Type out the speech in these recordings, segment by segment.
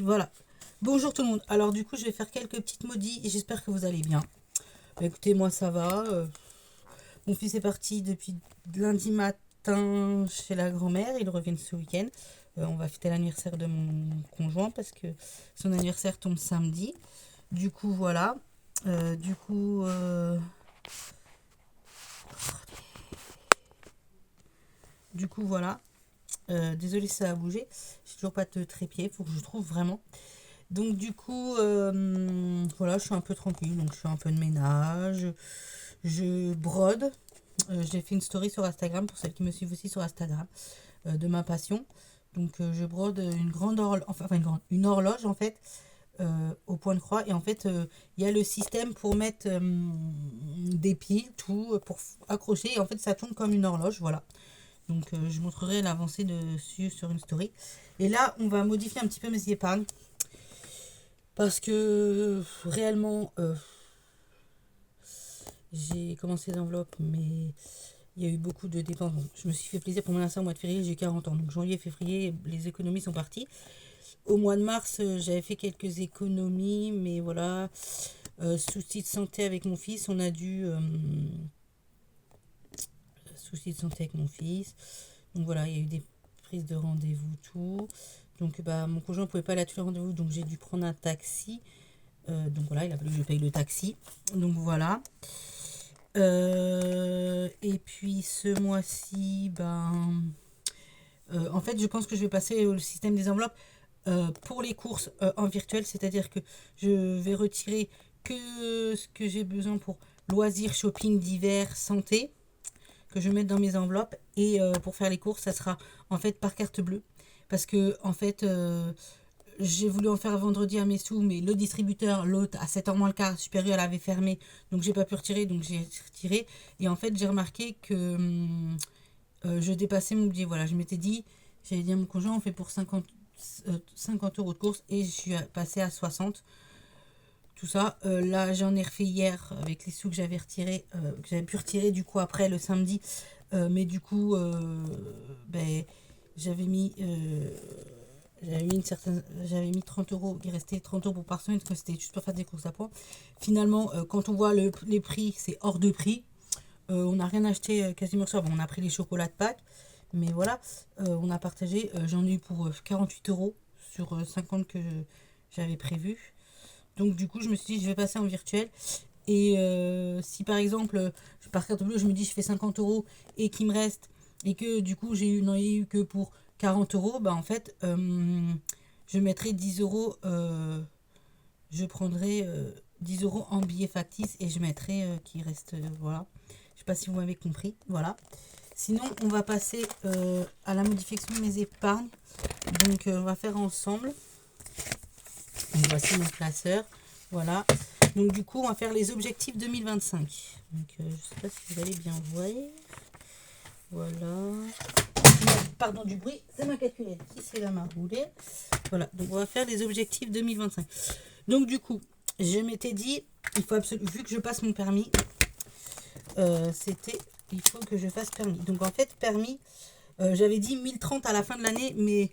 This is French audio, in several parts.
Voilà. Bonjour tout le monde. Alors du coup, je vais faire quelques petites maudits et j'espère que vous allez bien. Bah, écoutez, moi ça va. Mon fils est parti depuis lundi matin chez la grand-mère. Il revient ce week-end. On va fêter l'anniversaire de mon conjoint parce que son anniversaire tombe samedi. Du coup, voilà. Du coup... voilà. Désolée si ça a bougé. J'ai toujours pas de trépied. Faut que je trouve vraiment. Donc du coup, voilà, je suis un peu tranquille. Donc je fais un peu de ménage. Je brode. J'ai fait une story sur Instagram pour celles qui me suivent aussi sur Instagram de ma passion. Donc je brode une grande horloge, enfin une horloge en fait au point de croix. Et en fait, il y a le système pour mettre des piles, tout pour accrocher. Et en fait, ça tourne comme une horloge, voilà. Donc je montrerai l'avancée dessus sur une story. Et là, on va modifier un petit peu mes épargnes. Parce que réellement, j'ai commencé l'enveloppe, mais il y a eu beaucoup de dépenses. Bon, je me suis fait plaisir pour mon anniversaire au mois de février, j'ai 40 ans. Donc janvier, février, les économies sont parties. Au mois de mars, j'avais fait quelques économies, mais voilà. Soucis de santé avec mon fils, on a dû... soucis de santé avec mon fils. Donc voilà, il y a eu des prises de rendez-vous, tout. Donc bah, mon conjoint ne pouvait pas aller à tous les rendez-vous, donc j'ai dû prendre un taxi. Donc voilà, il a fallu que je paye le taxi. Donc voilà. Et puis ce mois-ci, en fait, je pense que je vais passer au système des enveloppes pour les courses en virtuel, c'est-à-dire que je vais retirer que ce que j'ai besoin pour loisirs, shopping, divers, santé, que je vais mettre dans mes enveloppes. Et pour faire les courses, ça sera en fait par carte bleue. Parce que en fait, j'ai voulu en faire vendredi à mes sous, mais le distributeur, l'autre, à 7h moins le quart, supérieur, elle avait fermé. Donc j'ai pas pu retirer, donc j'ai retiré. Et en fait, j'ai remarqué que je dépassais mon budget. Voilà, je m'étais dit, j'avais dit à mon conjoint, on fait pour 50 euros de course. Et je suis passée à 60. Tout ça. Là, j'en ai refait hier avec les sous que j'avais retirés, que j'avais pu retirer du coup après le samedi. Mais du coup, ben, j'avais mis... j'avais mis 30 euros, il restait 30 euros par semaine, parce que c'était juste pour faire des courses à points. Finalement, quand on voit les prix, c'est hors de prix. On n'a rien acheté quasiment ça. Bon, on a pris les chocolats de Pâques, mais voilà, on a partagé. J'en ai eu pour 48 euros sur 50 que j'avais prévu. Donc, du coup, je me suis dit, je vais passer en virtuel. Et si par exemple, par carte bleue, je me dis, je fais 50 euros et qu'il me reste, et que du coup, n'en ai eu que pour 40 euros, bah en fait, je mettrai 10 euros, je prendrai 10 euros en billets factices et je mettrai qui reste, voilà. Je sais pas si vous m'avez compris, voilà. Sinon, on va passer à la modification de mes épargnes. Donc, on va faire ensemble. Donc, voici mon classeur, voilà. Donc, du coup, on va faire les objectifs 2025. Donc, je sais pas si vous allez bien voir. Voilà. Pardon du bruit, c'est ma calculette qui s'est la main roulée. Voilà, donc on va faire les objectifs 2025. Donc du coup, je m'étais dit, il faut absolument, vu que je passe mon permis, il faut que je fasse permis. Donc en fait, permis, j'avais dit 1030 à la fin de l'année, mais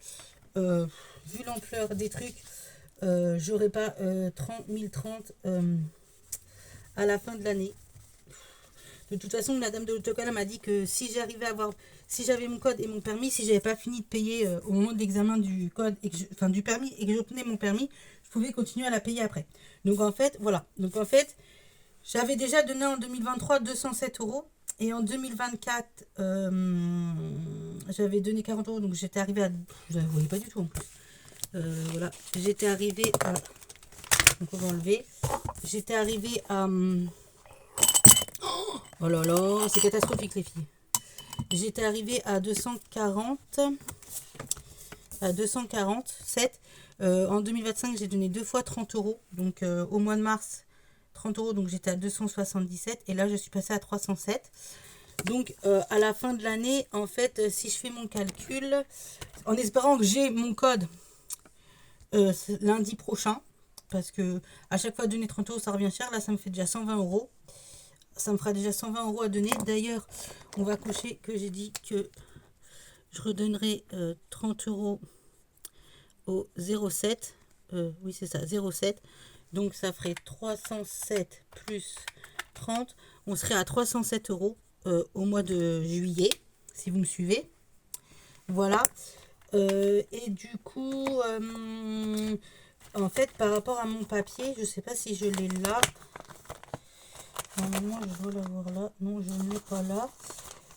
vu l'ampleur des trucs, j'aurais pas 1030 à la fin de l'année. De toute façon, la dame de l'autocol m'a dit que si j'arrivais à avoir, si j'avais mon code et mon permis, si j'avais pas fini de payer au moment de l'examen du code et que du permis et que j'obtenais mon permis, je pouvais continuer à la payer après. Donc en fait, voilà. Donc en fait, j'avais déjà donné en 2023 207 euros et en 2024, j'avais donné 40 euros. Donc j'étais arrivée à, je ne voyais pas du tout en plus. Voilà, j'étais arrivée à, donc on va enlever. J'étais arrivée à oh là là, c'est catastrophique les filles. J'étais arrivée à 240, à 247. En 2025, j'ai donné deux fois 30 euros. Donc au mois de mars, 30 euros, donc j'étais à 277. Et là, je suis passée à 307. Donc à la fin de l'année, en fait, si je fais mon calcul, en espérant que j'ai mon code lundi prochain, parce que à chaque fois donner 30 euros, ça revient cher. Là, ça me fait déjà 120 euros. Ça me fera déjà 120 euros à donner. D'ailleurs, on va cocher que j'ai dit que je redonnerai 30 euros au 07. oui c'est ça, 0,7. Donc ça ferait 307 plus 30. On serait à 307 euros au mois de juillet, si vous me suivez. Voilà. Et du coup, en fait, par rapport à mon papier, je sais pas si je l'ai là. Normalement, je dois l'avoir là. Non, je ne l'ai pas là.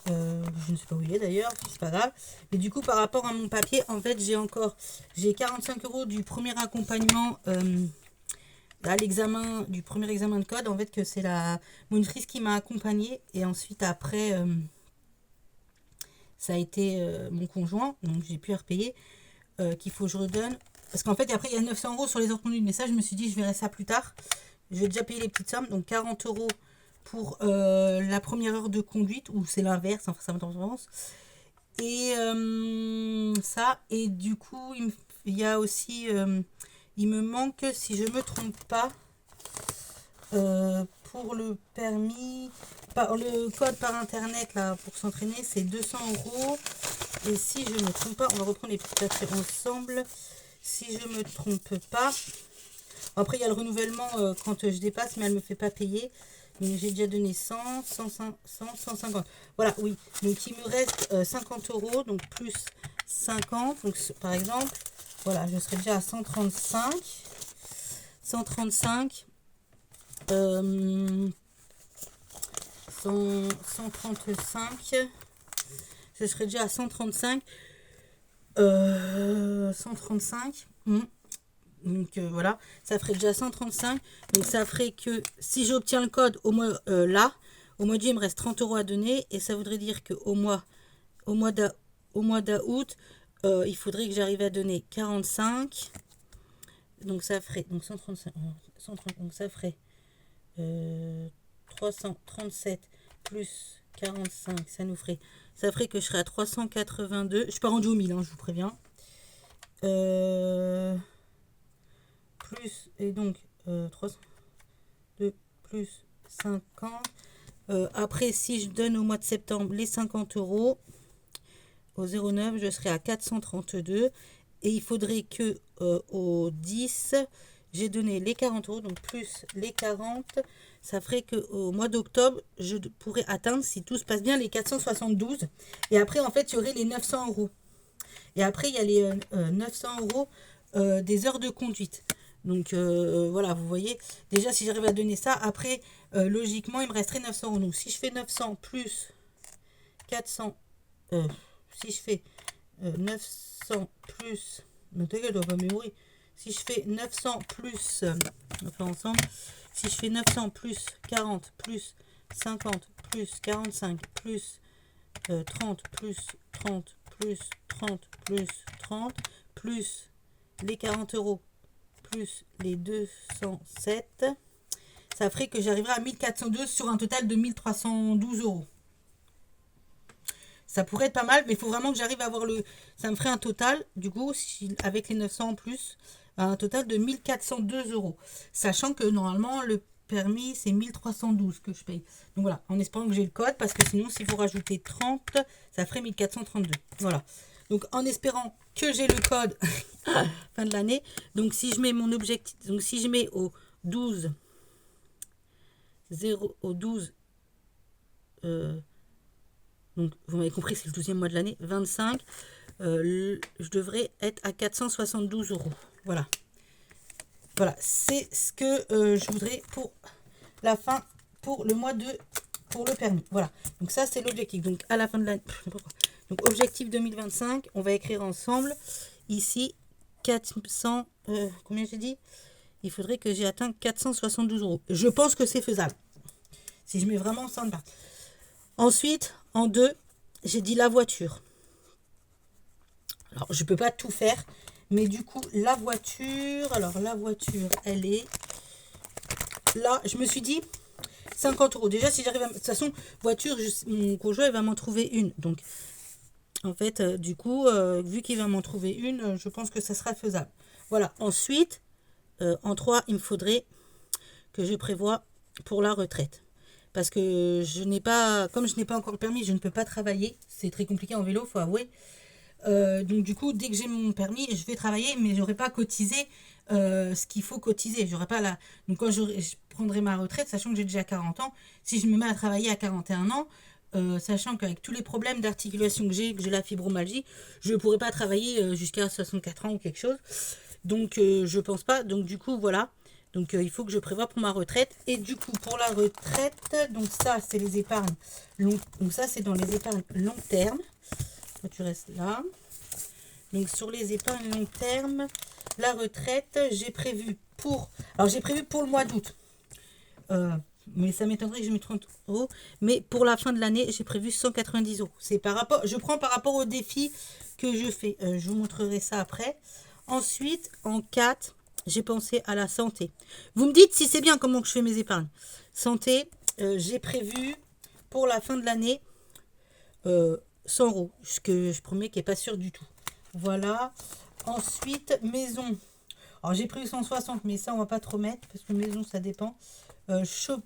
Je ne sais pas où il est d'ailleurs, c'est pas grave. Mais du coup, par rapport à mon papier, en fait, j'ai 45 euros du premier accompagnement à l'examen, du premier examen de code. En fait, que c'est la monitrice qui m'a accompagnée. Et ensuite, après, ça a été mon conjoint, donc j'ai pu repayer, qu'il faut que je redonne. Parce qu'en fait, après, il y a 900 euros sur les heures conduites. Mais ça, je me suis dit, je verrai ça plus tard. Je vais déjà payer les petites sommes. Donc, 40 euros pour la première heure de conduite, ou c'est l'inverse, enfin ça m'intéresse. Et ça, et du coup, il y a aussi, il me manque, si je me trompe pas, pour le permis, le code par internet là pour s'entraîner, c'est 200 euros. Et si je me trompe pas, on va reprendre les petites affaires ensemble. Si je me trompe pas, après il y a le renouvellement quand je dépasse, mais elle me fait pas payer. Donc j'ai déjà donné 100, 150. Voilà, oui. Donc il me reste 50 euros, donc plus 50. Donc par exemple, voilà, je serai déjà à 135. 135. 135. Je serai déjà à 135. 135. Donc voilà, ça ferait déjà 135. Donc ça ferait que si j'obtiens le code au mois là, au mois de juillet, il me reste 30 euros à donner. Et ça voudrait dire qu'au mois d'août, il faudrait que j'arrive à donner 45. Donc ça ferait donc 135, 130, donc ça ferait 337 plus 45, ça ferait que je serais à 382. Je suis pas rendu au 1000, hein, je vous préviens. Plus, et donc 302 plus 50. Après, si je donne au mois de septembre les 50 euros, au 09, je serai à 432. Et il faudrait que au 10, j'ai donné les 40 euros, donc plus les 40. Ça ferait qu'au mois d'octobre, je pourrais atteindre, si tout se passe bien, les 472. Et après, en fait, il y aurait les 900 euros. Et après, il y a les 900 euros des heures de conduite. Donc voilà, vous voyez, déjà si j'arrive à donner ça, après logiquement il me resterait 900 euros. Donc si je fais 900 plus 400, si je fais 900 plus, non t'inquiète, on va pas mémoriser. Si je fais 900 plus, on va faire ensemble, si je fais 900 plus 40 plus 50 plus 45 plus 30 plus 30 plus 30 plus 30 plus les 40 euros plus les 207, ça ferait que j'arriverai à 1402 sur un total de 1312 euros. Ça pourrait être pas mal, mais il faut vraiment que j'arrive à avoir le... Ça me ferait un total, du coup, avec les 900 en plus, un total de 1402 euros. Sachant que normalement, le permis, c'est 1312 que je paye. Donc voilà, en espérant que j'ai le code, parce que sinon, si vous rajoutez 30, ça ferait 1432. Voilà. Donc en espérant que j'ai le code fin de l'année. Donc si je mets mon objectif, donc si je mets au 12 0 au 12 donc vous m'avez compris, c'est le 12e mois de l'année, 25, je devrais être à 472 euros. Voilà. Voilà, c'est ce que je voudrais pour la fin, pour le mois de, pour le permis. Voilà, donc ça c'est l'objectif. Donc à la fin de l'année, donc objectif 2025, on va écrire ensemble ici 400, combien j'ai dit? Il faudrait que j'ai atteint 472 euros. Je pense que c'est faisable. Si je mets vraiment 100 de part. Ensuite, en 2, j'ai dit la voiture. Alors, je ne peux pas tout faire. Mais du coup, la voiture... Alors, la voiture, elle est... Là, je me suis dit 50 euros. Déjà, si j'arrive à... De toute façon, voiture, mon conjoint, il va m'en trouver une. Donc, en fait, du coup, vu qu'il va m'en trouver une, je pense que ça sera faisable. Voilà. Ensuite, en 3, il me faudrait que je prévoie pour la retraite. Parce que je n'ai pas... Comme je n'ai pas encore le permis, je ne peux pas travailler. C'est très compliqué en vélo, il faut avouer. Donc du coup, dès que j'ai mon permis, je vais travailler, mais j'aurai pas cotisé ce qu'il faut cotiser. J'aurai pas la... Donc quand je prendrai ma retraite, sachant que j'ai déjà 40 ans, si je me mets à travailler à 41 ans, sachant qu'avec tous les problèmes d'articulation que j'ai la fibromyalgie, je ne pourrai pas travailler jusqu'à 64 ans ou quelque chose. Donc je pense pas. Donc du coup, voilà. Donc il faut que je prévoie pour ma retraite. Et du coup, pour la retraite, donc ça, c'est les épargnes long... Donc ça, c'est dans les épargnes long terme. Toi, tu restes là. Donc sur les épargnes long terme, la retraite, j'ai prévu pour... Alors j'ai prévu pour le mois d'août. Mais ça m'étonnerait que je mette 30 euros. Mais pour la fin de l'année, j'ai prévu 190 euros. C'est par rapport, je prends par rapport au défi que je fais. Je vous montrerai ça après. Ensuite, en 4, j'ai pensé à la santé. Vous me dites si c'est bien comment je fais mes épargnes. Santé, j'ai prévu pour la fin de l'année 100 euros. Ce que je promets qui n'est pas sûr du tout. Voilà. Ensuite, maison. Alors j'ai pris 160, mais ça on va pas trop mettre parce que maison ça dépend.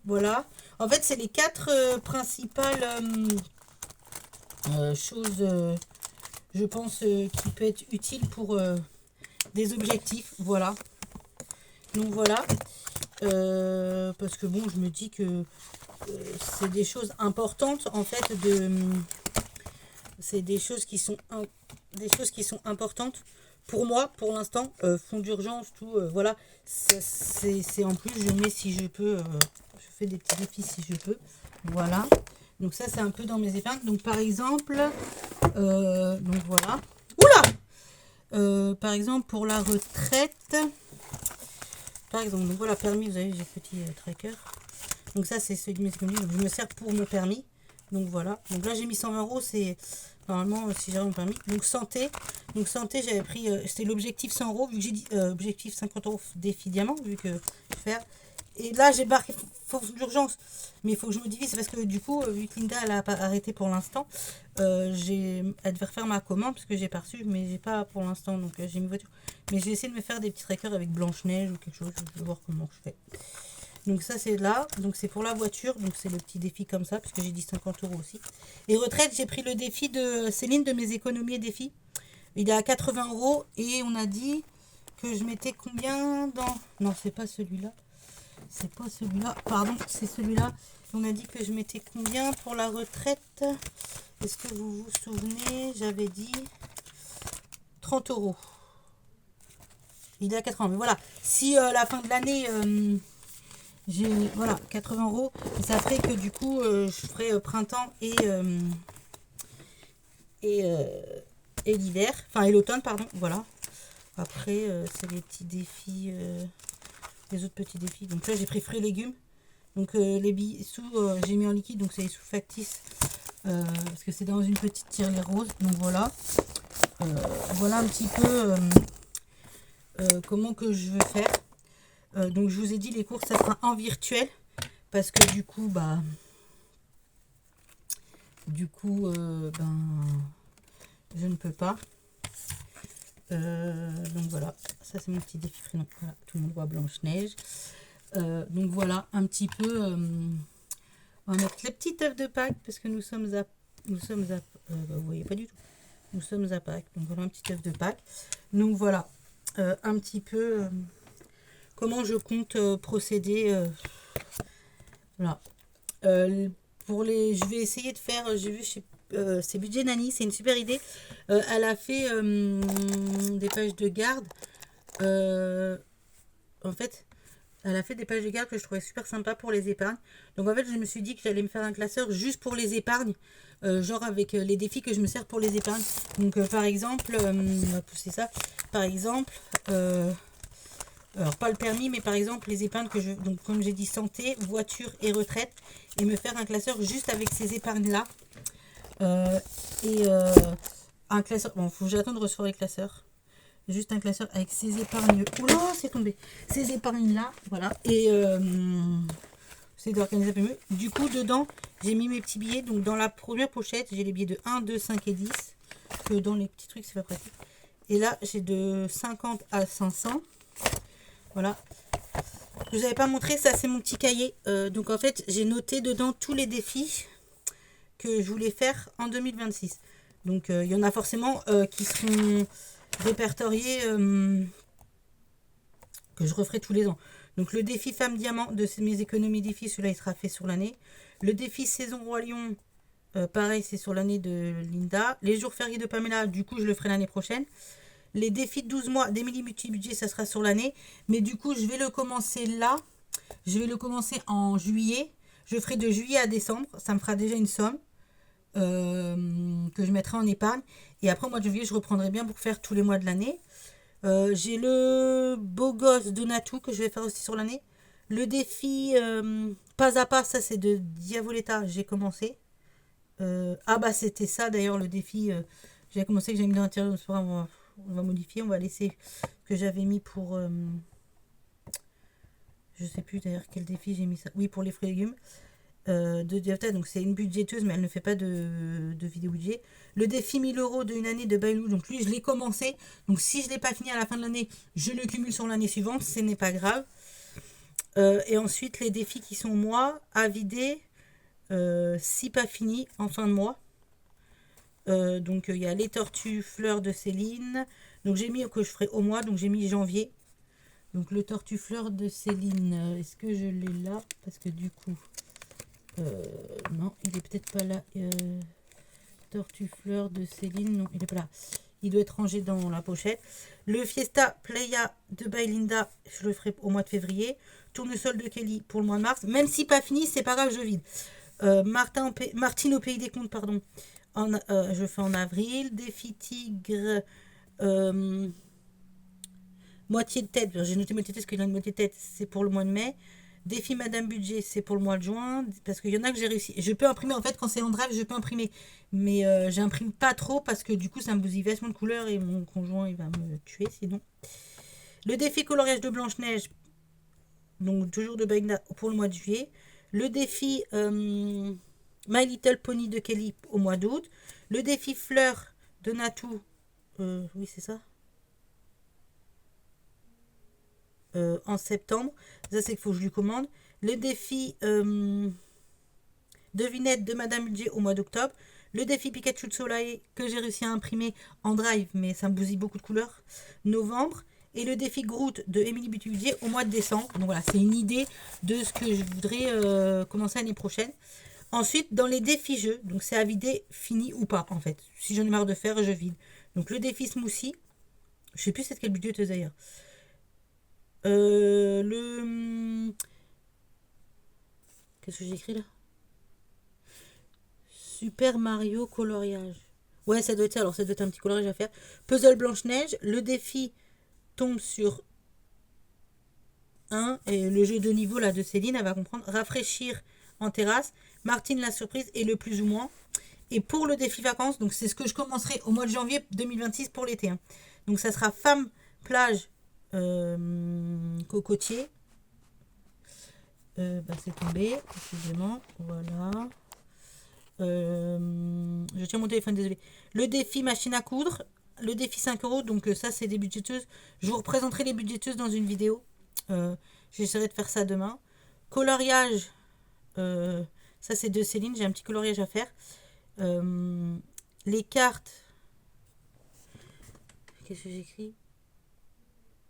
Voilà. En fait, c'est les 4 principales choses, je pense, qui peut être utile pour des objectifs. Voilà. Donc voilà. Parce que bon, je me dis que c'est des choses importantes en fait c'est des choses qui sont importantes pour moi pour l'instant. Fonds d'urgence, tout, voilà, c'est en plus je mets si je peux, je fais des petits défis si je peux, voilà. Donc ça c'est un peu dans mes épargnes. Donc par exemple donc voilà, oula, par exemple pour la retraite, par exemple, donc voilà, permis, vous avez, j'ai petit tracker. Donc ça c'est celui de mes économies, donc je me sers pour mon permis. Donc voilà, donc là j'ai mis 120 euros, c'est normalement si j'avais mon permis. Donc santé, j'avais pris, c'était l'objectif 100 euros, vu que j'ai dit objectif 50 euros défi diamant, vu que je vais faire. Et là j'ai marqué force d'urgence, mais il faut que je modifie, c'est parce que du coup, vu que Linda elle a pas arrêté pour l'instant, elle devait refaire ma commande, parce que j'ai pas reçu, mais j'ai pas pour l'instant, donc j'ai mis voiture. Mais j'ai essayé de me faire des petits trackers avec Blanche-Neige ou quelque chose, je vais voir comment je fais. Donc ça c'est là, donc c'est pour la voiture, donc c'est le petit défi comme ça, puisque j'ai dit 50 euros aussi. Et retraite, j'ai pris le défi de Céline de mes économies et défis. Il est à 80 euros et on a dit que je mettais combien dans... Non, c'est pas celui-là. C'est pas celui-là, pardon, c'est celui-là. On a dit que je mettais combien pour la retraite. Est-ce que vous vous souvenez? J'avais dit 30 euros. Il est à 80, mais voilà. Si la fin de l'année... j'ai voilà 80 euros, ça ferait que du coup je ferai printemps et l'hiver, enfin et l'automne pardon, voilà. Après c'est les petits défis, les autres petits défis. Donc là j'ai pris fruits et légumes, donc les sous j'ai mis en liquide, donc c'est les sous factices parce que c'est dans une petite tirelire rose. Donc voilà, voilà un petit peu comment que je veux faire. Donc je vous ai dit les cours ça sera en virtuel parce que du coup ben je ne peux pas. Donc voilà, ça c'est mon petit défi prénom. Voilà, tout le monde voit Blanche-Neige. Donc voilà un petit peu. On va mettre les petits œufs de Pâques parce que nous sommes à vous voyez pas du tout. Nous sommes à Pâques. Donc voilà un petit œuf de Pâques. Donc voilà un petit peu. Comment je compte procéder. Voilà. Je vais essayer de faire. J'ai vu c'est Budget Nani, c'est une super idée. Elle a fait des pages de garde. En fait, elle a fait des pages de garde que je trouvais super sympa pour les épargnes. Donc en fait, je me suis dit que j'allais me faire un classeur juste pour les épargnes. Genre avec les défis que je me sers pour les épargnes. Donc par exemple, on va pousser ça. Par exemple. Alors pas le permis, mais par exemple les épargnes que je... Donc comme j'ai dit, santé, voiture et retraite. Et me faire un classeur juste avec ces épargnes-là. Un classeur... Bon, faut que j'attende de recevoir les classeurs. Juste un classeur avec ces épargnes... Oula, c'est tombé. Ces épargnes-là, voilà. Et c'est d'organiser un peu mieux. Du coup, dedans, j'ai mis mes petits billets. Donc dans la première pochette, j'ai les billets de 1, 2, 5 et 10. Parce que dans les petits trucs, c'est pas pratique. Et là, j'ai de 50 à 500. Voilà. Je vous avais pas montré, ça c'est mon petit cahier. Donc en fait, j'ai noté dedans tous les défis que je voulais faire en 2026. Donc, il y en a forcément qui seront répertoriés, que je referai tous les ans. Donc, le défi Femme Diamant de mes économies défis, celui-là, il sera fait sur l'année. Le défi Saison Roi Lion, pareil, c'est sur l'année de Linda. Les jours fériés de Pamela, du coup, je le ferai l'année prochaine. Les défis de 12 mois d'Emily Multi-Budget, ça sera sur l'année. Mais du coup, je vais le commencer là. Je vais le commencer en juillet. Je ferai de juillet à décembre. Ça me fera déjà une somme que je mettrai en épargne. Et après, au mois de juillet, je reprendrai bien pour faire tous les mois de l'année. J'ai le beau gosse de Natou que je vais faire aussi sur l'année. Le défi pas à pas, ça c'est de Diavoletta, j'ai commencé. Ah bah c'était ça d'ailleurs le défi. J'ai commencé que j'ai mis dans l'intérieur, on va modifier, on va laisser ce que j'avais mis pour... je sais plus d'ailleurs quel défi j'ai mis ça. Oui, pour les fruits et légumes. De Diavoletta, donc c'est une budgéteuse mais elle ne fait pas de vidéo budget. Le défi 1000 € d'une année de Bailou, donc lui je l'ai commencé, donc si je ne l'ai pas fini à la fin de l'année, je le cumule sur l'année suivante, ce n'est pas grave. Et ensuite les défis qui sont mois à vider, si pas fini en fin de mois. Donc il y a les tortues fleurs de Céline, donc j'ai mis que je ferai au mois, donc j'ai mis janvier. Donc le tortue fleur de Céline, est-ce que je l'ai là? Parce que du coup... non, il est peut-être pas là. Tortue fleur de Céline, non, il est pas là. Il doit être rangé dans la pochette. Le Fiesta Playa de by Linda, je le ferai au mois de février. Tournesol de Kelly pour le mois de mars. Même si pas fini, c'est pas grave, je vide. Martine au pays des comptes, pardon. Je fais en avril. Défi tigre. Moitié de tête. J'ai noté moitié de tête parce qu'il y a une moitié de tête. C'est pour le mois de mai. Défi Madame Budget, c'est pour le mois de juin, parce qu'il y en a que j'ai réussi. Je peux imprimer, en fait, quand c'est en drive, je peux imprimer. Mais j'imprime pas trop, parce que du coup, ça me bousille vachement de couleurs, et mon conjoint, il va me tuer, sinon. Le défi coloriage de Blanche-Neige, donc toujours de Bagna pour le mois de juillet. Le défi My Little Pony de Kelly au mois d'août. Le défi Fleur de Natou, oui, c'est ça, en septembre. Ça, c'est qu'il faut que je lui commande. Le défi devinette de Madame Budget au mois d'octobre. Le défi Pikachu de Soleil que j'ai réussi à imprimer en drive, mais ça me bousille beaucoup de couleurs, novembre. Et le défi Groot de Emily Budget au mois de décembre. Donc voilà, c'est une idée de ce que je voudrais commencer l'année prochaine. Ensuite, dans les défis jeux, donc c'est à vider, fini ou pas en fait. Si j'en ai marre de faire, je vide. Donc le défi Smoothie, je sais plus c'est quel budget d'ailleurs. Qu'est-ce que j'ai écrit là? Super Mario coloriage. Ouais, ça doit être ça. Alors, ça doit être un petit coloriage à faire. Puzzle Blanche-Neige. Le défi tombe sur 1. Et le jeu de niveau là de Céline, elle va comprendre. Rafraîchir en terrasse. Martine la surprise et le plus ou moins. Et pour le défi vacances, donc c'est ce que je commencerai au mois de janvier 2026 pour l'été. Hein. Donc, ça sera femme, plage, cocotier. C'est tombé, excusez-moi. Voilà. Je tiens mon téléphone, désolé. Le défi machine à coudre. Le défi 5 €. Donc, ça, c'est des budgéteuses. Je vous représenterai les budgéteuses dans une vidéo. J'essaierai de faire ça demain. Coloriage. Ça, c'est de Céline. J'ai un petit coloriage à faire. Les cartes. Qu'est-ce que j'écris?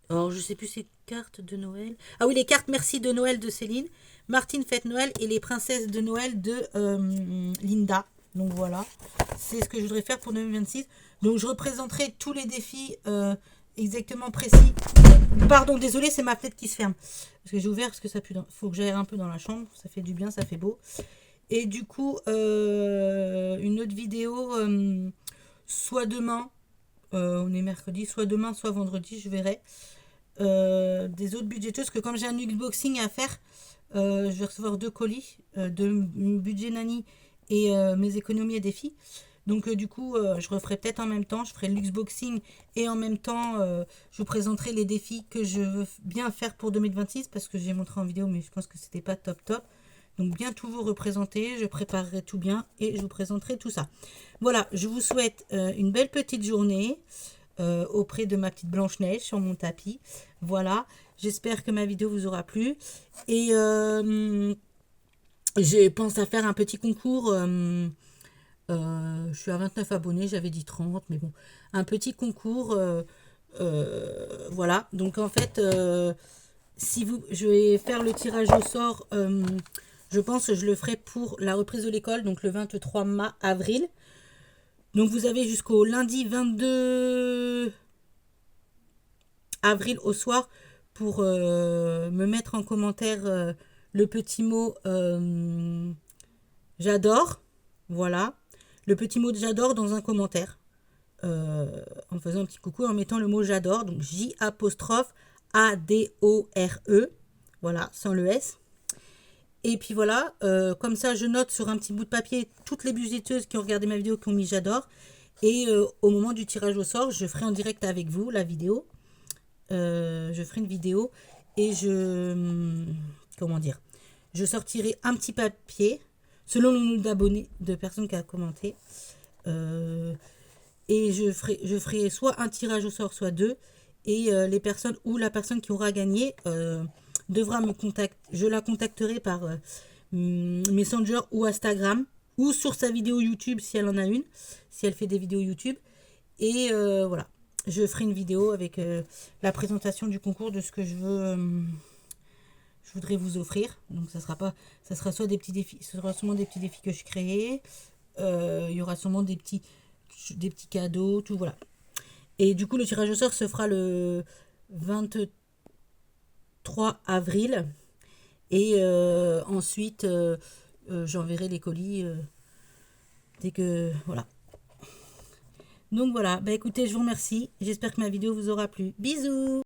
Alors, je sais plus ces cartes de Noël. Ah oui, les cartes merci de Noël de Céline. Martine fête Noël et les princesses de Noël de Linda. Donc voilà, c'est ce que je voudrais faire pour 2026. Donc je représenterai tous les défis exactement précis. Pardon, désolé, c'est ma fenêtre qui se ferme. Parce que j'ai ouvert parce que ça pue. Faut que j'aille un peu dans la chambre. Ça fait du bien, ça fait beau. Et du coup, une autre vidéo, soit demain, on est mercredi, soit demain, soit vendredi, je verrai. Des autres budgéteuses, que comme j'ai un unboxing à faire, je vais recevoir 2 colis de budget Nani et mes économies et défis. Donc du coup, je referai peut-être en même temps, je ferai l'unboxing et en même temps, je vous présenterai les défis que je veux bien faire pour 2026 parce que j'ai montré en vidéo, mais je pense que c'était pas top top. Donc bien tout vous représenter, je préparerai tout bien et je vous présenterai tout ça. Voilà, je vous souhaite une belle petite journée auprès de ma petite Blanche-Neige sur mon tapis. Voilà, j'espère que ma vidéo vous aura plu. Et je pense à faire un petit concours Je suis à 29 abonnés, j'avais dit 30, mais bon, un petit concours. Voilà, donc en fait, si vous, je vais faire le tirage au sort. Je pense que je le ferai pour la reprise de l'école, donc le 23 avril. Donc vous avez jusqu'au lundi 22 avril au soir pour me mettre en commentaire le petit mot j'adore. Voilà. Le petit mot j'adore dans un commentaire. En faisant un petit coucou, en mettant le mot j'adore. Donc J'_ADORE. Voilà, sans le S. Et puis voilà, comme ça je note sur un petit bout de papier toutes les budgéteuses qui ont regardé ma vidéo qui ont mis j'adore. Et au moment du tirage au sort, je ferai en direct avec vous la vidéo. Je ferai une vidéo et comment dire, je sortirai un petit papier selon le nombre d'abonnés, de personnes qui ont commenté. Et je ferai soit un tirage au sort, soit deux. Et les personnes ou la personne qui aura gagné devra me contacter. Je la contacterai par Messenger ou Instagram ou sur sa vidéo YouTube si elle en a une, si elle fait des vidéos YouTube. Et voilà, je ferai une vidéo avec la présentation du concours de ce que je voudrais vous offrir. Donc ça sera soit des petits défis, ce sera sûrement des petits défis que je crée. Il y aura sûrement des petits cadeaux, tout voilà. Et du coup, le tirage au sort se fera le 23 avril. Et ensuite, j'enverrai les colis dès que... Voilà. Donc voilà, bah écoutez, je vous remercie. J'espère que ma vidéo vous aura plu. Bisous!